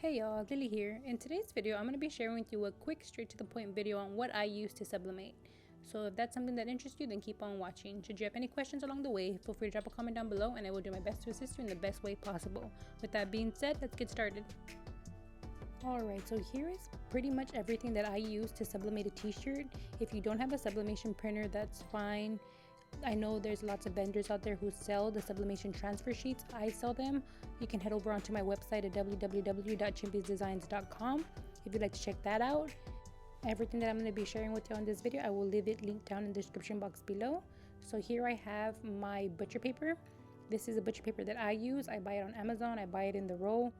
Hey y'all, Lily here. In today's video, I'm going to be sharing with you a quick straight to the point video on what I use to sublimate. So if that's something that interests you, then keep on watching. Should you have any questions along the way, feel free to drop a comment down below and I will do my best to assist you in the best way possible. With that being said, let's get started. Alright, so here is pretty much everything that I use to sublimate a t-shirt. If you don't have a sublimation printer, that's fine. I know there's lots of vendors out there who sell the sublimation transfer sheets. I sell them. You can head over onto my website at www.chimpysdesigns.com if you'd like to check that out. Everything that I'm going to be sharing with you on this video, I will leave it linked down in the description box below. So here I have my butcher paper. This is a butcher paper that I use. I buy it on Amazon. I buy it in the roll.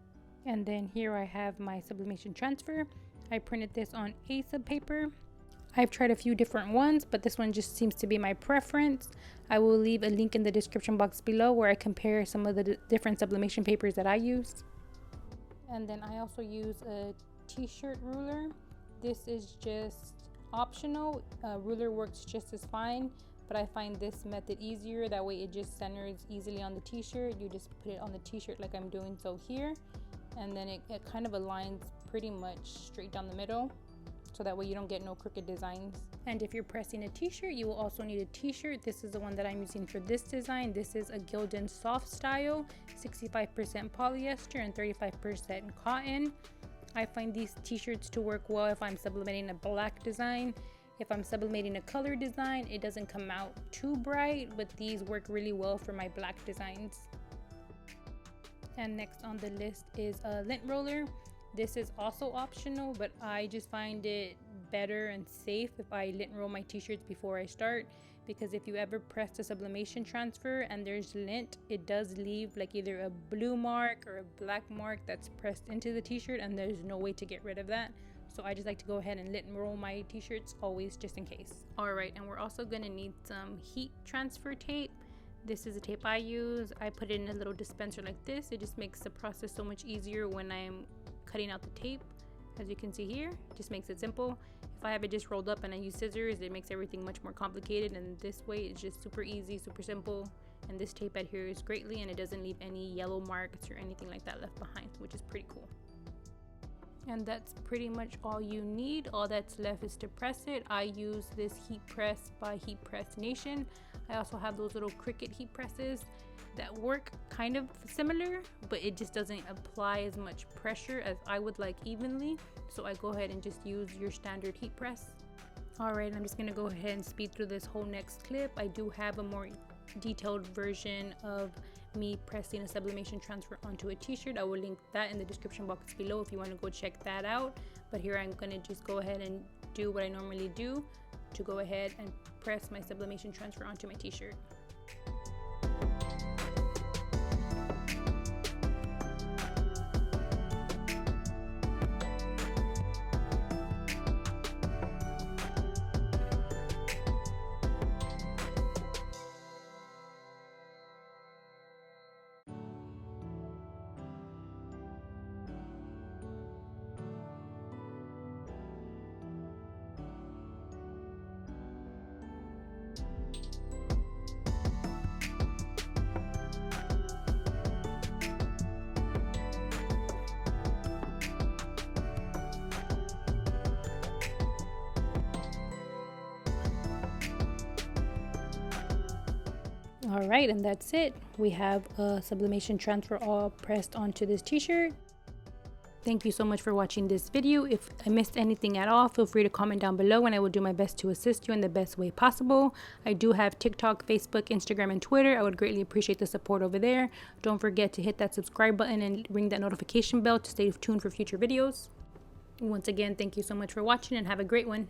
And then here I have my sublimation transfer. I printed this on a sub paper. I've tried a few different ones, but this one just seems to be my preference. I will leave a link in the description box below where I compare some of the different sublimation papers that I use. And then I also use a t-shirt ruler. This is just optional. A ruler works just as fine, but I find this method easier. That way it just centers easily on the t-shirt. You just put it on the t-shirt like I'm doing so here. And then it kind of aligns pretty much straight down the middle. So that way you don't get no crooked designs. And if you're pressing a t-shirt, you will also need a t-shirt. This is the one that I'm using for this design. This is a Gildan soft style, 65% polyester and 35% cotton. I find these t-shirts to work well if I'm sublimating a black design. If I'm sublimating a color design, it doesn't come out too bright, but these work really well for my black designs. And next on the list is a lint roller. This is also optional, but I just find it better and safe if I lint roll my t-shirts before I start, because if you ever press the sublimation transfer and there's lint, it does leave like either a blue mark or a black mark that's pressed into the t-shirt, and there's no way to get rid of that. So I just like to go ahead and lint roll my t-shirts always, just in case. Alright, and we're also going to need some heat transfer tape. This is a tape I use. I put it in a little dispenser like this. It just makes the process so much easier when I'm cutting out the tape. As you can see here, it just makes it simple. If I have it just rolled up and I use scissors, it makes everything much more complicated, and this way it's just super easy, super simple. And this tape adheres greatly and it doesn't leave any yellow marks or anything like that left behind, which is pretty cool. And that's pretty much all you need. All that's left is to press it. I use this heat press by Heat Press Nation. I also have those little Cricut heat presses that work kind of similar, but it just doesn't apply as much pressure as I would like evenly. So I go ahead and just use your standard heat press. Alright, I'm just gonna go ahead and speed through this whole next clip. I do have a more detailed version of me pressing a sublimation transfer onto a t-shirt. I will link that in the description box below if you want to go check that out. But here I'm going to just go ahead and do what I normally do to go ahead and press my sublimation transfer onto my t-shirt. Alright, and that's it. We have a sublimation transfer all pressed onto this t-shirt. Thank you so much for watching this video. If I missed anything at all, feel free to comment down below and I will do my best to assist you in the best way possible. I do have TikTok, Facebook, Instagram, and Twitter. I would greatly appreciate the support over there. Don't forget to hit that subscribe button and ring that notification bell to stay tuned for future videos. Once again, thank you so much for watching and have a great one.